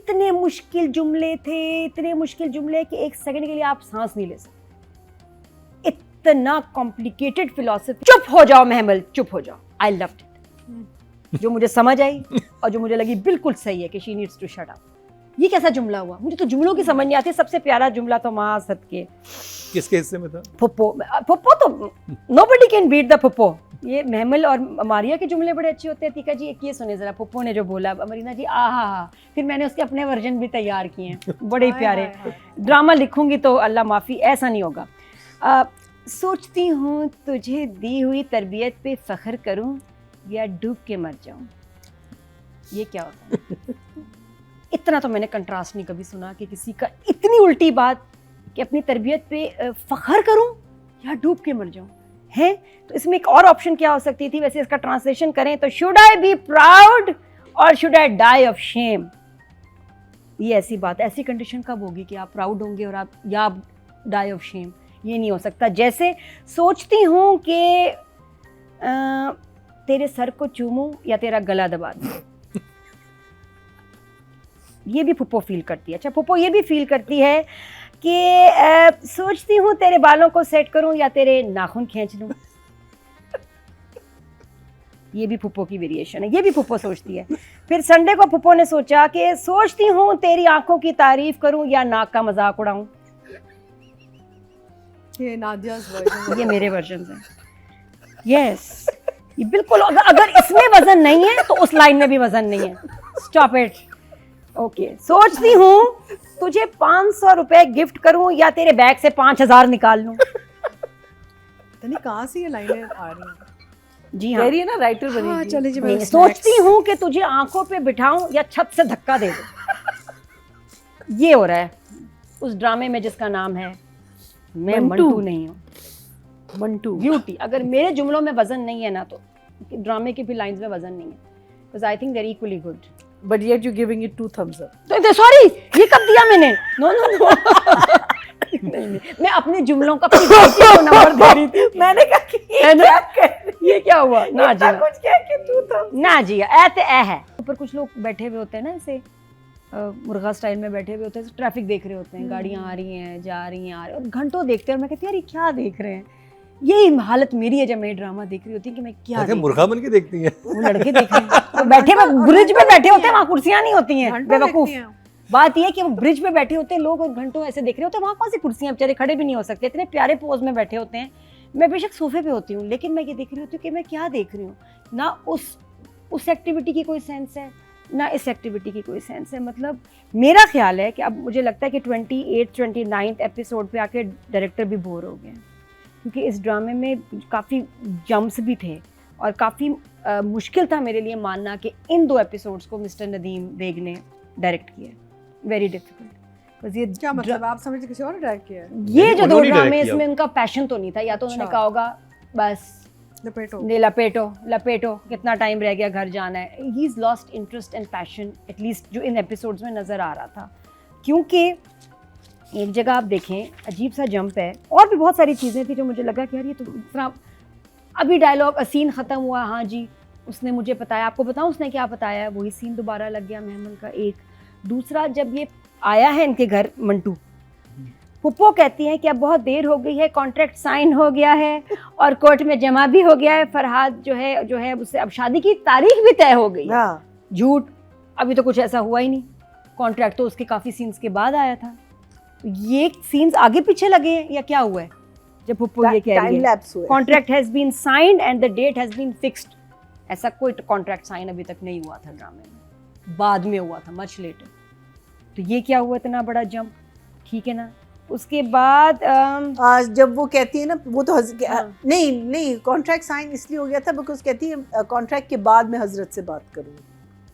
इतने मुश्किल जुमले थे, इतने मुश्किल जुमले कि एक सेकंड के लिए आप सांस नहीं ले सकते, इतना कॉम्प्लिकेटेड फिलॉसफी। चुप हो जाओ महमल, चुप हो जाओ। I loved it. जो मुझे समझ आई और जो मुझे लगी बिल्कुल सही है कि she needs to shut up. ये कैसा जुमला हुआ? मुझे तो जुमलों की समझ नहीं आती। सबसे प्यारा जुमला तो माँ सदके किसके हिस्से में था? फुप्पो। फुप्पो तो नोबडी कैन बीट द फुप्पो। ये महमल और मारिया के जुमले बड़े अच्छे होते हैं। तीका जी एक ये सुने जरा, फुप्पो ने जो बोला, मरीना जी आहा, फिर मैंने उसके अपने वर्जन भी तैयार किए हैं, बड़े ही प्यारे। ड्रामा लिखूंगी तो अल्लाह माफ़ी, ऐसा नहीं होगा। सोचती हूँ तुझे दी हुई तरबियत पे फ़ख्र करूँ या डूब के मर जाऊँ। ये क्या होता है? इतना तो मैंने कंट्रास्ट नहीं कभी सुना कि किसी का इतनी उल्टी बात कि अपनी तरबियत पे फ़ख्र करूँ या डूब के मर जाऊँ है। तो इसमें एक और ऑप्शन क्या हो सकती थी? वैसे इसका ट्रांसलेशन करें तो शुड आई बी प्राउड और should I die of shame. ये ऐसी बात, ऐसी कंडीशन कब होगी कि आप प्राउड होंगे और आप डाई ऑफ शेम? ये नहीं हो सकता। जैसे सोचती हूँ कि तेरे सर को चूमूं या तेरा गला दबा दूं। ये भी फुप्पो फील करती है। अच्छा, फुप्पो ये भी फील करती है कि सोचती हूँ तेरे बालों को सेट करूं या तेरे नाखून खींच लूं। ये भी फुप्पो की वेरिएशन है, ये भी फुप्पो सोचती है। फिर संडे को फुप्पो ने सोचा कि सोचती हूँ तेरी आंखों की तारीफ करूं या नाक का मजाक उड़ाऊं। ये नादिया's version। ये मेरे वर्जन हैं। यस, ये बिल्कुल। अगर इसमें वजन नहीं है तो उस लाइन में भी वजन नहीं है। Stop it. ओके, सोचती हूँ तुझे 500 रुपए गिफ्ट करूं या तेरे बैग से 5000 निकाल लूं। नहीं, कहाँ से ये लाइनें आ रही हैं? जी हाँ, रही है ना, राइटर हाँ, बनेगी। चले जी। नहीं, सोचती हूँ कि तुझे आंखों पे बिठाऊं या छत से धक्का दे दूं। ये हो रहा है उस ड्रामे में जिसका नाम है मैं मंटू नहीं हूँ। मंटू ब्यूटी। अगर मेरे जुमलों में वजन नहीं है ना तो ड्रामे की भी लाइंस में वजन नहीं है। Because I think they are equally good. But yet you giving it 2 thumbs up। तो सॉरी, ये कब दिया मैंने? No no no. नहीं, मैं अपने जुमलों का नंबर दे रही थी। मैंने कहा कि है ना? ये क्या हुआ? ना जी, कुछ कह के 2 thumbs। ना जी, ऐसे है। ऊपर कुछ लोग बैठे हुए होते हैं ना, ऐसे मुर्गा स्टाइल में बैठे हुए होते हैं, ट्रैफिक देख रहे होते हैं, गाड़ियाँ आ रही हैं, जा रही हैं, आ रही हैं, और घंटों देखते हैं। और मैं कहती हूँ यार ये क्या देख रहे हैं? यही हालत मेरी है जब मैं ड्रामा देख रही होती है कि मैं क्या देख रही हूँ। मुर्गा बन के देखती है वो लड़के देख रहे हैं, वो बैठे हुए ब्रिज पे बैठे होते हैं, वहाँ कुर्सियाँ नहीं होती हैं। बेवकूफ बात ये है कि वो ब्रिज पे बैठे होते हैं लोग और घंटों ऐसे देख रहे होते हैं। वहाँ कौन सी कुर्सियाँ, बेचारे खड़े भी नहीं हो सकते, इतने प्यारे पोज में बैठे होते हैं। मैं बेशक सोफे पे होती हूँ लेकिन मैं ये देख रही होती हूँ कि मैं क्या देख रही हूँ। ना उस एक्टिविटी की कोई सेंस है, ना इस एक्टिविटी की कोई सेंस है। मतलब मेरा ख्याल है कि अब मुझे लगता है कि 29th एपिसोड पे आके डायरेक्टर भी बोर हो गए, क्योंकि इस ड्रामे में काफ़ी जम्प्स भी थे और काफ़ी मुश्किल था मेरे लिए मानना कि इन 2 एपिसोड्स को मिस्टर नदीम बेग ने डायरेक्ट किया। Very difficult. ये क्या मतलब, आप समझते किसी और ने डायरेक्ट किया है? ये जो 2 उन्होंने ड्रामे, direct किया। इसमें उनका पैशन तो नहीं था, या तो उन्होंने कहा होगा बस लपेटो कितना टाइम रह गया, घर जाना है। He is lost interest and passion, at least जो इन एपिसोड्स में नज़र आ रहा था। क्योंकि एक जगह आप देखें अजीब सा जंप है, और भी बहुत सारी चीज़ें थी जो मुझे लगा कि यार ये तो इतना। अभी डायलॉग सीन ख़त्म हुआ, हाँ जी उसने मुझे बताया, आपको बताऊँ उसने क्या बताया, वही सीन दोबारा लग गया महमल का। एक दूसरा, जब ये आया है इनके घर मंटू, पुप्पो कहती हैं कि अब बहुत देर हो गई है, कॉन्ट्रैक्ट साइन हो गया है और कोर्ट में जमा भी हो गया है, फरहाद जो है उससे अब शादी की तारीख भी तय हो गई। झूठ, अभी तो कुछ ऐसा हुआ ही नहीं। कॉन्ट्रैक्ट तो उसके काफ़ी सीन्स के बाद आया था। ये सीन्स आगे पीछे लगे हैं या क्या हुआ है? जब पुप्पो ये कह रही है contract has been signed and the date has been fixed, ऐसा कोई कॉन्ट्रैक्ट साइन अभी तक नहीं हुआ था ड्रामे में, बाद में हुआ था, मच लेटर। तो ये क्या हुआ इतना बड़ा जंप? ठीक है ना। उसके बाद जब वो कहती है ना, वो तो हाँ। नहीं कॉन्ट्रैक्ट साइन इसलिए हो गया था बिकॉज कहती है कॉन्ट्रैक्ट के बाद मैं हजरत से बात करूँगी।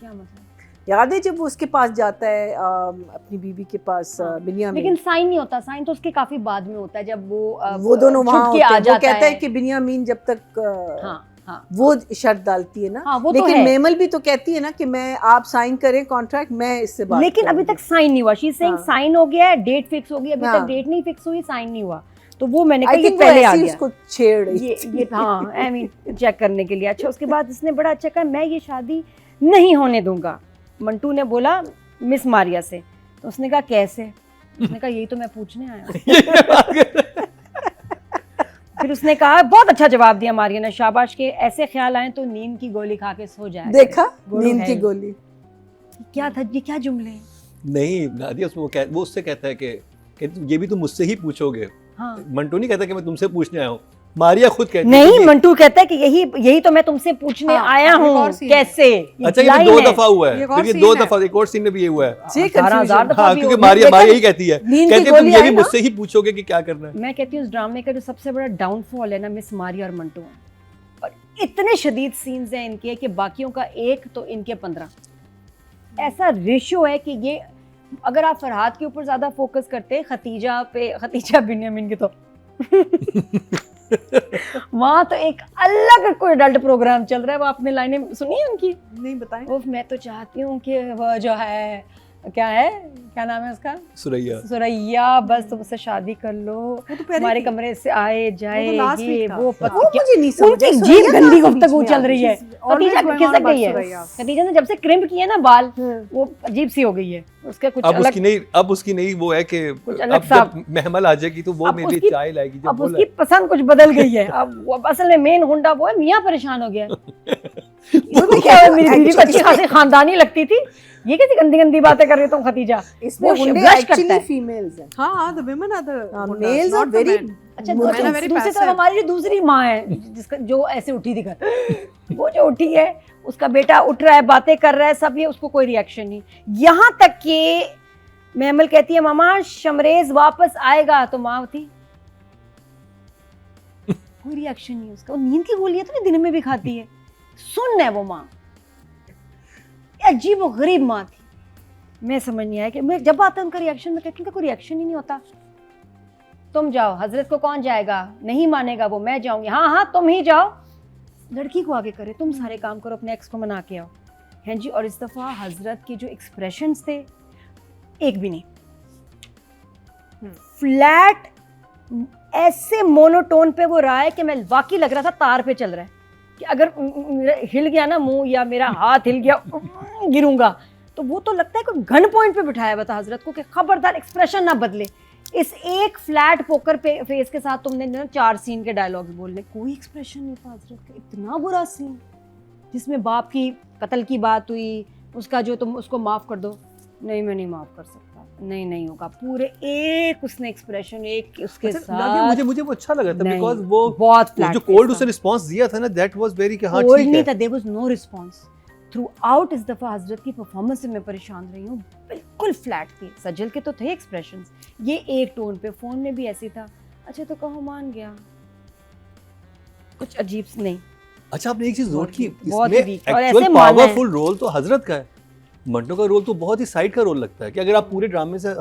क्या मतलब? याद है जब वो उसके पास जाता है अपनी बीवी के पास, बिनियामीन। लेकिन साइन नहीं होता, साइन तो उसके काफी बाद में होता है, जब वो दोनों वहाँ होते हैं। वो कहता है कि बिनियामीन जब तक हाँ, वो शर्त डालती है ना। हाँ, वो लेकिन तो है। मेमल भी तो कहती है ना कि मैं, आप साइन करें कॉन्ट्रैक्ट, मैं इससे बात लेकिन अभी तक साइन नहीं हुआ। शी इज सेइंग हाँ। साइन हो गया है, डेट फिक्स हो गई, अभी हाँ। तक डेट नहीं फिक्स हुई, साइन नहीं हुआ। तो वो मैंने कहा आई ये थिंक पहले आ गया, उसको छेड़ रही ये हाँ, आई मीन चेक करने के लिए। अच्छा, उसके बाद इसने बड़ा अच्छा कहा, मैं ये शादी नहीं होने दूंगा। मंटू ने बोला मिस मारिया से, तो उसने कहा कैसे, उसने कहा यही तो मैं पूछने आया हूँ। फिर उसने कहा बहुत अच्छा जवाब दिया मारिया ने, शाबाश के ऐसे ख्याल आए तो नींद की गोली खा के सो जाए। देखा नींद की गोली। क्या था ये, क्या जुमले हैं? नहीं नादिया, उसमें वो उससे कहता है कि ये भी तुम मुझसे ही पूछोगे। हाँ मंटू नहीं कहता कि मैं तुमसे पूछने आया हूँ, मारिया खुद कहती है नहीं, कि- मंटू कहता है कि यही तो मैं तुमसे पूछने हाँ, आया एक और हूँ scene है। कैसे। अच्छा ये line भी 2 है। दफा हुआ है, ये एक और फिर ये scene 2 है। दफा एक और सीन में भी ये हुआ है। ये 18,000 confusion। दफा हाँ भी क्योंकि हो- मारिया देखा- यही कहती है, नींद की कहती है तुम गोली ये आई भी ना? मुझसे ही पूछोगे कि क्या करना है। मैं कहती हूँ इस ड्रामे का जो सबसे बड़ा डाउनफॉल है ना मिस मारिया और मंटू है, और इतने शदीद सीन्स हैं इनके कि बाकियों का 1 तो इनके 15। ऐसा रेशियो है कि ये अगर आप फरहाद के ऊपर ज्यादा फोकस करते, खतीजा बिन्यामिन की तो वहाँ तो एक अलग कोई अडल्ट प्रोग्राम चल रहा है। वो आपने लाइनें सुनी है उनकी? नहीं बताएं। उफ, मैं तो चाहती हूँ कि वो जो है क्या नाम है उसका, सुरैया सुरैया, बस तुम उससे शादी कर लो, वो तो पहले हमारे थी। कमरे से आए जाए, last ये week था। वो वो मुझे नहीं समझ उनकी आई, जीप सुरैया गंदी कहाँ से गुफ्तगू बीच में चल आ रही है। Always खतीजा going खिसक on about गई है, सुरैया। खतीजा ने जब से क्रिम्प किए ना बाल, गई? वो अजीब सी हो गई है, उसका कुछ अब अलग। उसकी नहीं वो है कि कुछ अलग अब सा- जब महमल आ जाएगी तो वो अब मेरे लिए उसकी- चाय लाएगी। जब अब वो उसकी पसंद कुछ बदल गई है। अब असल में मेन हुंडा वो है, मियाँ परेशान हो गया है। वो भी क्या है, मेरी बीवी को अच्छी खासी खानदानी लगती थी, ये कैसी गंदी गंदी बातें कर रही तुम खतीजा। इसमें वो हुंडे blush करता एक्चुअली है। फीमेल्स हैं। हाँ, the women are the hundas, males are not the very men. अच्छा Women are very दूसरी passive. तरफ हमारी जो दूसरी माँ है जिसका जो ऐसे उठी थी घर, वो जो उठी है उसका बेटा उठ रहा है, बातें कर रहा है सब, ये उसको कोई रिएक्शन नहीं। यहाँ तक कि महमल कहती है मामा शमरेज वापस आएगा, तो माँ थी कोई रिएक्शन नहीं उसका। वो नींद की गोलियां तो नहीं दिन में भी खाती है, सुन है वो माँ, अजीब और गरीब माँ थी। मैं समझ नहीं आया कि मैं जब आता है उनका रिएक्शन, में कहती हूँ कोई रिएक्शन ही नहीं होता। तुम जाओ, हजरत को कौन जाएगा, नहीं मानेगा वो, मैं जाऊंगी। हाँ हाँ तुम ही जाओ, लड़की को आगे करे, तुम सारे काम करो, अपने एक्स को मना के आओ। हैं जी। और इस दफा हजरत के जो एक्सप्रेशंस थे, एक भी नहीं फ्लैट, ऐसे मोनोटोन पे वो रहा है कि मैं वाकई लग रहा था तार पे चल रहा है, कि अगर हिल गया ना मुंह या मेरा हाथ हिल गया गिरूंगा, तो वो तो लगता है कोई गन पॉइंट पे बिठाया हुआ था हजरत को कि खबरदार एक्सप्रेशन ना बदले। इस एक फ्लैट पोकर पे फेस के साथ तुमने ना 4 सीन के डायलॉग्स बोलने, कोई एक्सप्रेशन नहीं था हजरत का। इतना बुरा सीन जिसमें बाप की कत्ल की बात हुई, उसका जो तुम उसको माफ कर दो, नहीं मैं नहीं माफ कर सकता, नहीं होगा, पूरे एक उसने एक्सप्रेशन एक उसके साथ। मुझे वो अच्छा लगा था नहीं, बिकॉज़ वो बहुत जो फ्लैट कोल्ड उसने रिस्पांस दिया था ना, दैट वाज वेरी कि हाँ कोल्ड ठीक नहीं है। था, there was no response throughout. इस दफा हजरत की परफॉर्मेंस से मैं परेशान रही हूँ, बिल्कुल फ्लैट थी। सजल के तो थे एक्सप्रेशंस, ये एक टोन पे, फोन में भी ऐसी था। अच्छा तो कहो मान गया, कुछ अजीब नहीं। अच्छा आपने एक चीज नोट की, बहुत इसमें weak, और ऐसे एक्चुअल माना है। पावरफुल रोल तो हजरत का है। मंटो का रोल तो बहुत ही साइड का रोल लगता है कि अगर आप पूरे ड्रामे से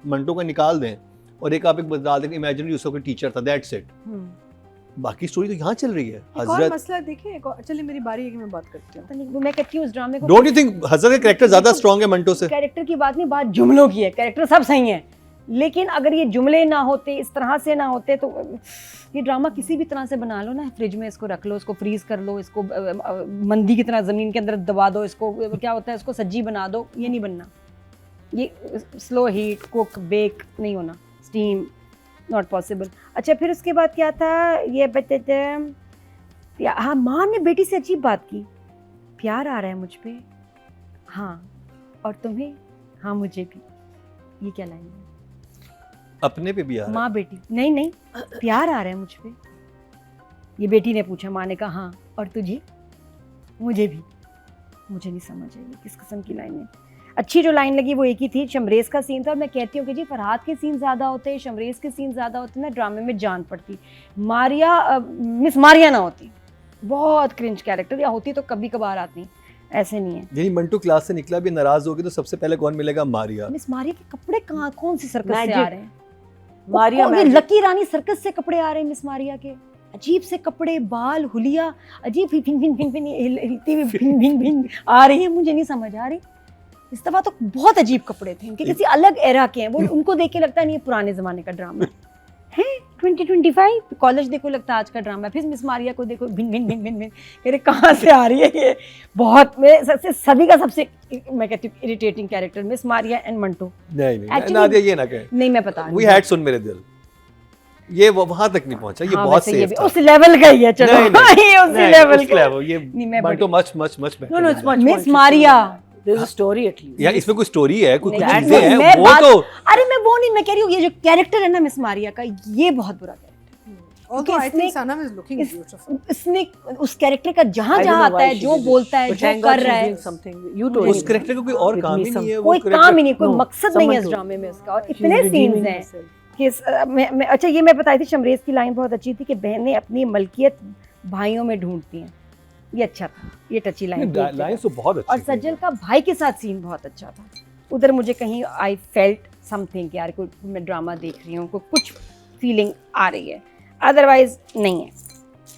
मंटो का निकाल दें और एक आप एक बता दें कि इमेजिनरी उसका कोई टीचर था, दैट्स इट, बाकी स्टोरी तो यहाँ चल रही है। एक और हजरत, मसला देखिए, चलिए मेरी बारी है कि मैं बात करती हूँ। पता नहीं, वो मैं कहती हूँ उस ड्रामे को, डोंट यू थिंक हजरत का कैरेक्टर ज्यादा स्ट्रांग है मंटो से? कैरेक्टर की बात नहीं, बात जुमलों की है। कैरेक्टर सब सही है, लेकिन अगर ये जुमले ना होते, इस तरह से ना होते, तो ये ड्रामा किसी भी तरह से बना लो ना, फ्रिज में इसको रख लो, इसको फ्रीज कर लो, इसको मंदी की तरह ज़मीन के अंदर दबा दो, इसको क्या होता है, इसको सज्जी बना दो, ये नहीं बनना। ये स्लो हीट, कुक, बेक नहीं होना, स्टीम, नॉट पॉसिबल। अच्छा फिर उसके बाद क्या था, ये बता, हाँ माँ ने बेटी से अजीब बात की, प्यार आ रहा है मुझ पे, हाँ और तुम्हें, हाँ मुझे भी। ये क्या लाइन है? अपने पे भी आ रहा है। माँ बेटी, नहीं प्यार आ रहा है मुझ पे, ये बेटी ने पूछा। माँ ने कहा हाँ और तुझे, मुझे भी। मुझे नहीं समझ आई किस किस्म की लाइन है। अच्छी जो लाइन लगी वो एक ही थी, शमरेज का सीन था। और मैं कहती हूँ कि जी फरहाद के सीन ज़्यादा होते, शमरेज के सीन ज़्यादा होते ना, ड्रामे में जान पड़ती। मिस मारिया ना होती, बहुत क्रिंज कैरेक्टर, या होती तो कभी कभार आती, ऐसे नहीं है। यानी मंटू क्लास से निकला भी नाराज हो गया तो सबसे पहले कौन मिलेगा? मारिया। मिस मारिया के कपड़े कहाँ, कौन सी सर्कस से आ Magic. रहे हैं? मारिया ये मैजिक। लकी रानी सर्कस से कपड़े आ रहे हैं मिस मारिया के, अजीब से कपड़े, बाल, हुलिया, अजीब हिलती हुई भिंग आ रही है, मुझे नहीं समझ आ रही। इस दफा तो बहुत अजीब कपड़े थे इनके, किसी अलग एरा के हैं वो, उनको देख के लगता नहीं ये पुराने जमाने का ड्रामा है। 2025 कॉलेज देखो लगता है आज का ड्रामा, फिर मिस मारिया को देखो भिन भिन भिन भिन भिन, अरे कहाँ से आ रही है ये। बहुत मैं सबसे सदी का सबसे मैं कहती हूँ irritating character miss Maria and Manto. नहीं नहीं Actually- नादिया ये ना कहे, नहीं मैं पता वी हैड सुन मेरे दिल, ये वहां तक नहीं पहुंचा, ये हाँ, बहुत वैसे ये सेफ भी था। उस लेवल का ही है, चलो नहीं, नहीं, ये उसी नहीं, लेवल उस का level, ये नहीं, मैं Manto much much much No, no, it's better. much miss more Maria There's a story at least. यार इसमें कोई स्टोरी है, कुछ नहीं, चीजें नहीं, हैं, मैं वो बात- तो अरे मैं वो नहीं, मैं कह रही हूँ ये जो कैरेक्टर है ना मिस मारिया का, ये बहुत बुरा कैरेक्टर। Although I think इसने- Sanam is looking इस- beautiful. इसने उस कैरेक्टर का जहाँ I don't जहाँ know आता why है, she जो did it. बोलता है, But जो thank God कर she's रहा है, doing something. You told उस me. कैरेक्टर का कोई और With काम me ही some- नहीं है, कोई वो काम ही नहीं, कोई No, मकसद नहीं है इस someone ड्रामे में इसका। और She's इतने redeeming सीन्स हैं herself. कि अच्छा ये मैं बताई थी, शमरेज की लाइन बहुत अच्छी थी कि बहनें अपनी मलकियत भाइयों में ढूंढती हैं, ये अच्छा था, ये टची लाइन थी। लाइन तो बहुत अच्छी और थी। सज्जन का भाई के साथ सीन बहुत अच्छा था, उधर मुझे कहीं आई फेल्ट समथिंग, यार कोई मैं ड्रामा देख रही हूँ, कुछ फीलिंग आ रही है, अदरवाइज नहीं है।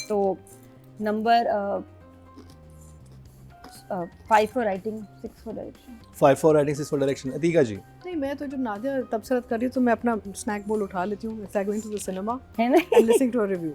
तो number 5 for writing, 6 for direction. 5 for writing, 6 for direction. Atika ji नहीं, मैं तो जब नादिया तबसरत कर रही हूँ तो मैं अपना स्नैक बोल उठा लेती हूँ, it's like going to the cinema है ना? and listening to a review.